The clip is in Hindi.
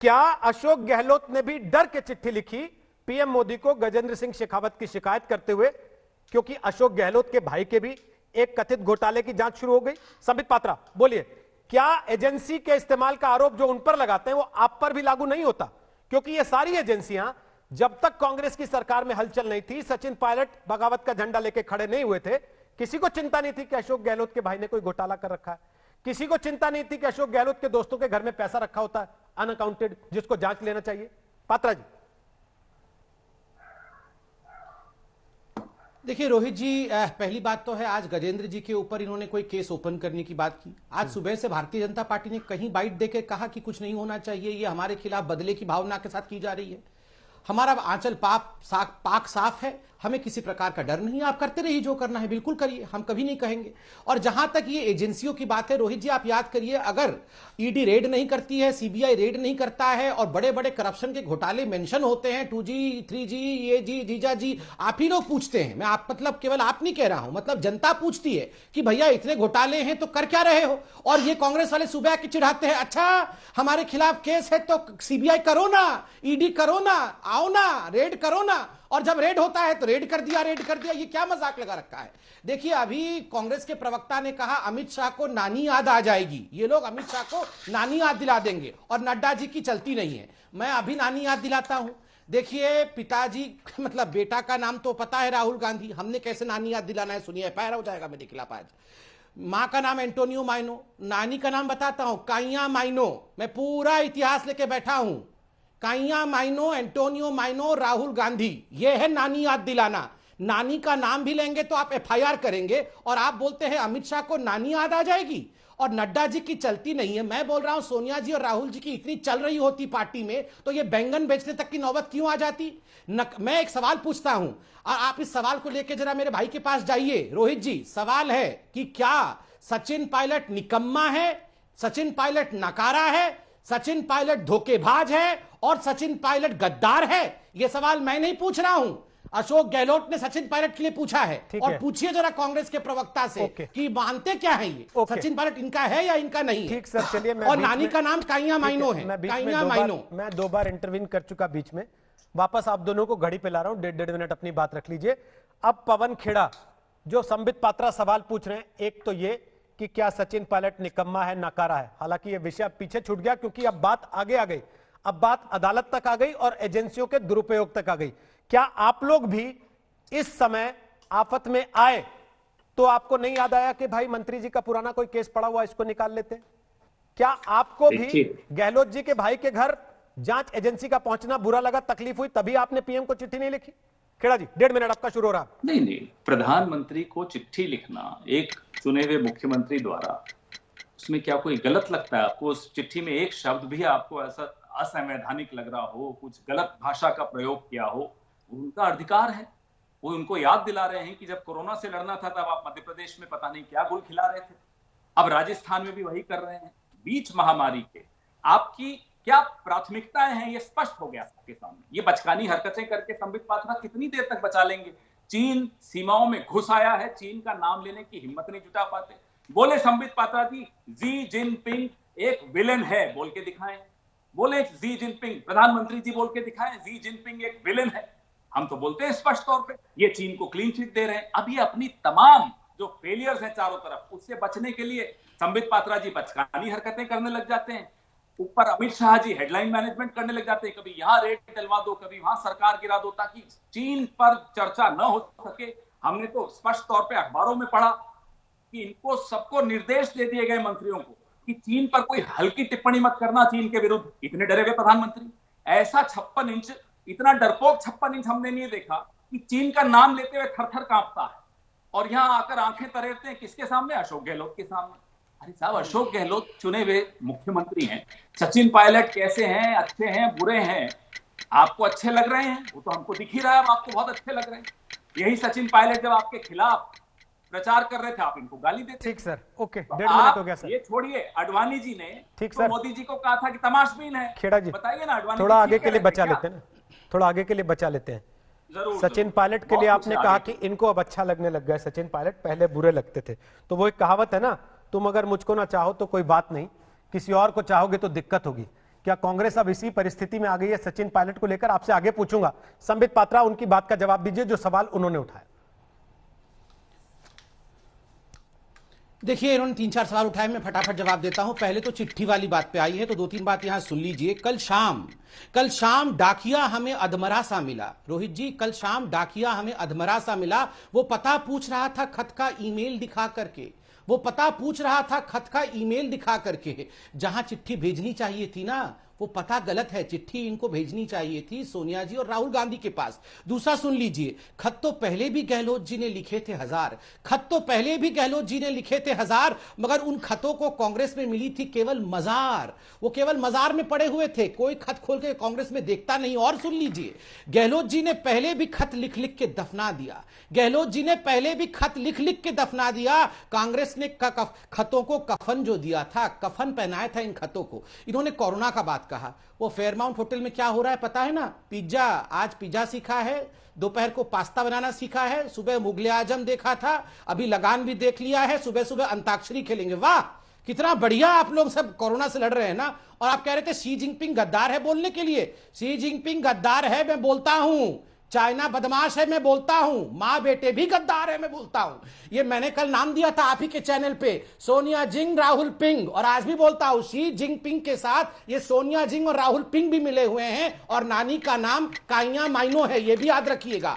क्या अशोक गहलोत ने भी डर के चिट्ठी लिखी पीएम मोदी को गजेंद्र सिंह शेखावत की शिकायत करते हुए, क्योंकि अशोक गहलोत के भाई के भी एक कथित घोटाले की जांच शुरू हो गई? संबित पात्रा बोलिए, क्या एजेंसी के इस्तेमाल का आरोप जो उन पर लगाते हैं वो आप पर भी लागू नहीं होता? क्योंकि ये सारी एजेंसियां जब तक कांग्रेस की सरकार में हलचल नहीं थी, सचिन पायलट बगावत का झंडा लेके खड़े नहीं हुए थे, किसी को चिंता नहीं थी कि अशोक गहलोत के भाई ने कोई घोटाला कर रखा है, किसी को चिंता नहीं थी कि अशोक गहलोत के दोस्तों के घर में पैसा रखा होता है अनअकाउंटेड, जिसको जांच लेना चाहिए। पात्रा जी। देखिए रोहित जी, पहली बात तो है आज गजेंद्र जी के ऊपर इन्होंने कोई केस ओपन करने की बात की। आज सुबह से भारतीय जनता पार्टी ने कहीं बाइट देकर कहा कि कुछ नहीं होना चाहिए, ये हमारे खिलाफ बदले की भावना के साथ की जा रही है। हमारा आंचल पाक साफ है, हमें किसी प्रकार का डर नहीं है। आप करते रहिए, जो करना है बिल्कुल करिए, हम कभी नहीं कहेंगे। और जहां तक ये एजेंसियों की बात है रोहित जी, आप याद करिए, अगर ईडी रेड नहीं करती है, सीबीआई रेड नहीं करता है और बड़े बड़े करप्शन के घोटाले मेंशन होते हैं, 2G 3G ये जी जीजा जी, आप ही लोग पूछते हैं। मैं आप मतलब केवल आप नहीं कह रहा हूं, मतलब जनता पूछती है कि भैया इतने घोटाले हैं तो कर क्या रहे हो? और ये कांग्रेस वाले सुबह के चिढ़ाते हैं, अच्छा हमारे खिलाफ केस है तो सीबीआई करो ना, ईडी करो ना, आओ ना, रेड करो ना। और जब रेड होता है तो रेड कर दिया। ये क्या मजाक लगा रखा है? देखिए, अभी कांग्रेस के प्रवक्ता ने कहा अमित शाह को नानी याद आ जाएगी, ये लोग अमित शाह को नानी याद दिला देंगे और नड्डा जी की चलती नहीं है। मैं अभी नानी याद दिलाता हूं। देखिए, पिताजी मतलब बेटा का नाम तो पता है राहुल गांधी, हमने कैसे नानी याद दिलाना है सुनिए, पैर हो जाएगा मेरे खिलाफ आज। मां का नाम एंटोनियो माइनो, नानी का नाम बताता हूं काइया माइनो। मैं पूरा इतिहास लेके बैठा हूं, काइया माइनो, एंटोनियो माइनो, राहुल गांधी, ये है नानी याद दिलाना। नानी का नाम भी लेंगे तो आप एफआईआर करेंगे और आप बोलते हैं अमित शाह को नानी याद आ जाएगी और नड्डा जी की चलती नहीं है। मैं बोल रहा हूं सोनिया जी और राहुल जी की इतनी चल रही होती पार्टी में तो ये बैंगन बेचने तक की नौबत क्यों आ जाती? मैं एक सवाल पूछता हूं और आप इस सवाल को लेकर जरा मेरे भाई के पास जाइए। रोहित जी, सवाल है कि क्या सचिन पायलट निकम्मा है, सचिन पायलट नकारा है, सचिन पायलट धोखेबाज है और सचिन पायलट गद्दार है? यह सवाल मैं नहीं पूछ रहा हूं, अशोक गहलोत ने सचिन पायलट के लिए पूछा है। और पूछिए जरा कांग्रेस के प्रवक्ता से कि मानते क्या है ये, सचिन पायलट इनका है या इनका नहीं है? ठीक सर, चलिए। और नानी का नाम काइया माइनो है, काइया माइनो। मैं 2 बार इंटरवीन कर चुका बीच में, वापस आप दोनों को घड़ी पे ला रहा हूं, 1.5 मिनट अपनी बात रख लीजिए। अब पवन खेड़ा जो संबित पात्रा सवाल पूछ रहे हैं, एक तो ये कि क्या सचिन पायलट निकम्मा है, नकारा है। हालांकि यह विषय पीछे छूट गया क्योंकि अब बात आगे आ गई, अब बात अदालत तक आ गई और एजेंसियों के दुरुपयोग तक आ गई। क्या आप लोग भी इस समय आफत में आए तो आपको नहीं याद आया कि भाई मंत्री जी का पुराना कोई केस पड़ा हुआ, इसको निकाल लेते हैं? क्या आपको भी गहलोत जी के भाई के घर जांच एजेंसी का पहुंचना बुरा लगा, तकलीफ हुई, तभी आपने पीएम को चिट्ठी नहीं लिखी? खेड़ा जी, 1.5 मिनट आपका शुरू हो रहा। नहीं, प्रधानमंत्री को चिट्ठी लिखना एक चुने हुए मुख्यमंत्री द्वारा, उसमें क्या कोई गलत लगता है आपको? उस चिट्ठी में एक शब्द भी आपको ऐसा असंवैधानिक लग रहा हो, कुछ गलत भाषा का प्रयोग किया हो, उनका अधिकार है। वो उनको याद दिला रहे हैं कि जब कोरोना से लड़ना था तब आप मध्य प्रदेश में पता नहीं क्या गुल खिला रहे थे, अब राजस्थान में भी वही कर रहे हैं। बीच महामारी के आपकी क्या प्राथमिकताएं हैं, ये स्पष्ट हो गया सबके सामने। ये बचकानी हरकतें करके संबित पात्रा कितनी देर तक बचा लेंगे? चीन सीमाओं में घुस आया है, चीन का नाम लेने की हिम्मत नहीं जुटा पाते। बोले संबित पात्रा जी, जी जिनपिंग एक विलेन है, बोल के दिखाएं। बोले जी जिनपिंग, प्रधानमंत्री जी बोल के दिखाएं जी जिनपिंग एक विलेन है। हम तो बोलते हैं स्पष्ट तौर पे ये चीन को क्लीन चिट दे रहे हैं। अब ये अपनी तमाम जो फेलियर्स हैं चारों तरफ, उससे बचने के लिए संबित पात्रा जी बचकानी हरकतें करने लग जाते हैं। ऊपर अमित शाह जी हेडलाइन मैनेजमेंट करने लग जाते हैं, कभी यहां रेड डलवा दो, कभी वहां सरकार गिरा दो, ताकि चीन पर चर्चा न हो सके। हमने तो स्पष्ट तौर पे अखबारों में पढ़ा कि इनको सबको निर्देश दे दिए गए मंत्रियों को कि चीन पर कोई हल्की टिप्पणी मत करना, चीन के विरुद्ध। इतने डरे हुए प्रधानमंत्री, ऐसा 56 इंच, इतना डरपोक 56 इंच हमने नहीं देखा कि चीन का नाम लेते हुए थर-थर कांपता है और यहां आकर आंखें तरेरते हैं किसके सामने? अशोक गहलोत के सामने। अरे साहब, अशोक गहलोत चुने हुए मुख्यमंत्री हैं। सचिन पायलट कैसे हैं, अच्छे हैं, बुरे हैं, आपको अच्छे लग रहे हैं, वो तो हमको दिख ही रहा है, आपको बहुत अच्छे लग रहे हैं। यही सचिन पायलट जब आपके खिलाफ प्रचार कर रहे थे, आप इनको गाली देते। ठीक सर, ओके, 1.5 मिनट हो गया सर। ये छोड़िए, अडवाणी जी ने ठीक तो मोदी जी को कहा था कि तमाशबीन है। खेड़ा जी, बताइए ना, अडवाणी थोड़ा आगे के लिए बचा लेते हैं ना, थोड़ा आगे के लिए बचा लेते हैं। सचिन पायलट के लिए आपने कहा कि इनको अब अच्छा लगने लग गया, सचिन पायलट पहले बुरे लगते थे। तो वो एक कहावत है ना, तुम अगर मुझको ना चाहो तो कोई बात नहीं, किसी और को चाहोगे तो दिक्कत होगी। क्या कांग्रेस अब इसी परिस्थिति में आ गई है सचिन पायलट को लेकर? आपसे आगे पूछूंगा। संबित पात्रा, उनकी बात का जवाब दीजिए जो सवाल उन्होंने उठाया। देखिए, इन्होंने 3-4 सवाल उठाए, मैं फटाफट जवाब देता हूं। पहले तो चिट्ठी वाली बात पे आई है, तो 2-3 बात यहां सुन लीजिए। कल शाम डाकिया हमें अधमरा सा मिला। रोहित जी, कल शाम डाकिया हमें अधमरा सा मिला। वो पता पूछ रहा था खत का ईमेल दिखा करके, वो पता पूछ रहा था खत का ईमेल दिखा करके। जहां चिट्ठी भेजनी चाहिए थी ना, वो पता गलत है। चिट्ठी इनको भेजनी चाहिए थी सोनिया जी और राहुल गांधी के पास। दूसरा सुन लीजिए, खत तो पहले भी गहलोत जी ने लिखे थे 1000, खत तो पहले भी गहलोत जी ने लिखे थे 1000, मगर उन खतों को कांग्रेस में मिली थी केवल मजार। वो केवल मजार में पड़े हुए थे, कोई खत खोल के कांग्रेस में देखता नहीं। और सुन लीजिए, गहलोत जी ने पहले भी खत लिख लिख के दफना दिया, गहलोत जी ने पहले भी खत लिख लिख के दफना दिया। कांग्रेस ने खतों को कफन जो दिया था, कफन पहनाया था इन खतों को। इन्होंने कोरोना का बात कहा। वो फेयरमाउंट होटल में क्या हो रहा है पता है ना? पिज्जा, आज पिज्जा सीखा है, दोपहर को पास्ता बनाना सीखा है, सुबह मुगले आजम देखा था, अभी लगान भी देख लिया है, सुबह सुबह अंताक्षरी खेलेंगे। वाह, कितना बढ़िया आप लोग सब कोरोना से लड़ रहे हैं ना। और आप कह रहे थे शी जिनपिंग गद्दार है बोलने के लिए। शी जिनपिंग गद्दार है, मैं बोलता हूं। चाइना बदमाश है, मैं बोलता हूं। मां बेटे भी गद्दार है, मैं बोलता हूं। ये मैंने कल नाम दिया था आप ही के चैनल पे, सोनिया जिंग राहुल पिंग। और आज भी बोलता हूं, शी जिनपिंग के साथ ये सोनिया जिंग और राहुल पिंग भी मिले हुए हैं। और नानी का नाम काइया माइनो है, ये भी याद रखिएगा।